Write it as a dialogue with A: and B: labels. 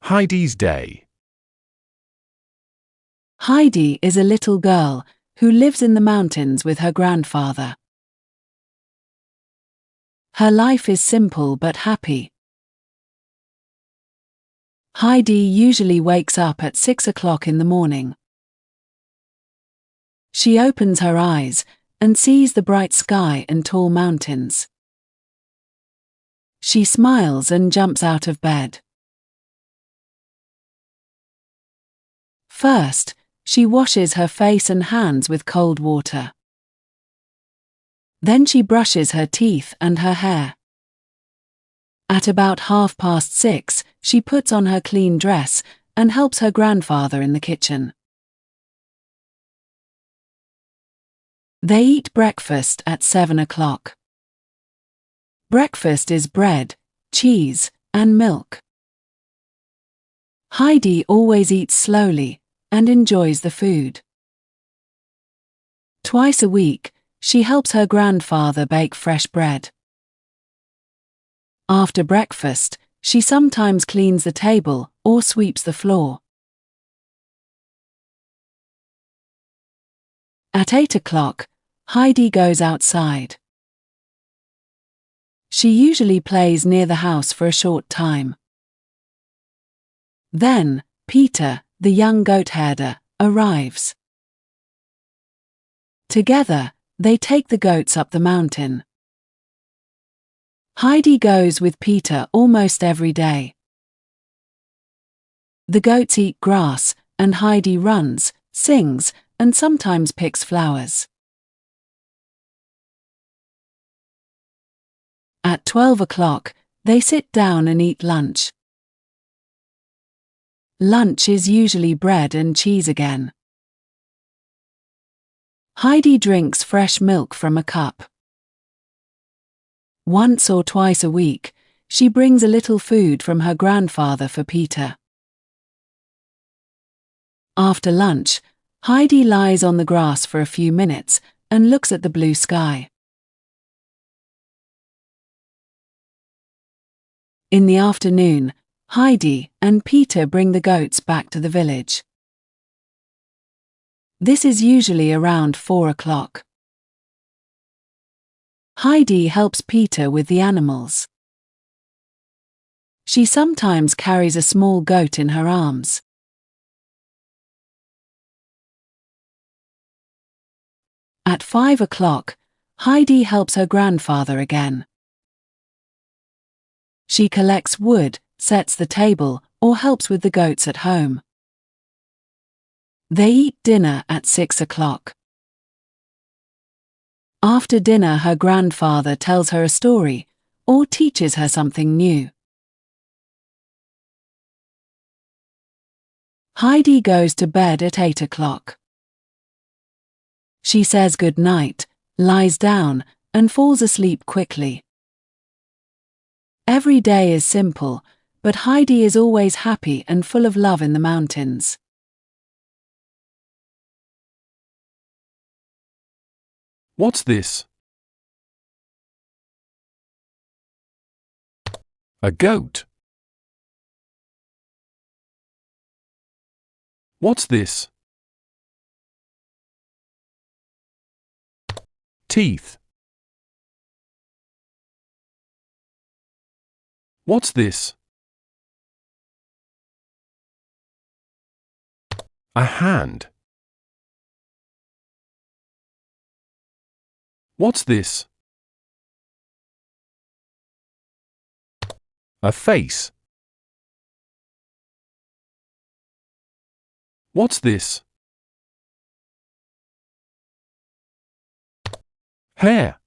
A: Heidi's day.
B: Heidi is a little girl who lives in the mountains with her grandfather. Her life is simple but happy. Heidi usually wakes up at 6 o'clock in the morning. She opens her eyes and sees the bright sky and tall mountains. She smiles and jumps out of bed. First, she washes her face and hands with cold water. Then she brushes her teeth and her hair. At about 6:30, she puts on her clean dress and helps her grandfather in the kitchen. They eat breakfast at 7 o'clock. Breakfast is bread, cheese, and milk. Heidi always eats slowly and enjoys the food. Twice a week, she helps her grandfather bake fresh bread. After breakfast, she sometimes cleans the table or sweeps the floor. At 8 o'clock, Heidi goes outside. She usually plays near the house for a short time. Then, Peter, the young goat herder, arrives. Together, they take the goats up the mountain. Heidi goes with Peter almost every day. The goats eat grass, and Heidi runs, sings, and sometimes picks flowers. At 12 o'clock, they sit down and eat lunch. Lunch is usually bread and cheese again. Heidi drinks fresh milk from a cup. Once or twice a week, she brings a little food from her grandfather for Peter. After lunch, Heidi lies on the grass for a few minutes and looks at the blue sky. In the afternoon, Heidi and Peter bring the goats back to the village. This is usually around 4 o'clock. Heidi helps Peter with the animals. She sometimes carries a small goat in her arms. At 5 o'clock, Heidi helps her grandfather again. She collects wood, sets the table, or helps with the goats at home. They eat dinner at 6 o'clock. After dinner, her grandfather tells her a story or teaches her something new. Heidi goes to bed at 8 o'clock. She says good night, lies down, and falls asleep quickly. Every day is simple, but Heidi is always happy and full of love in the mountains.
A: What's this? A goat. What's this? Teeth. What's this? A hand. What's this? A face. What's this? Hair.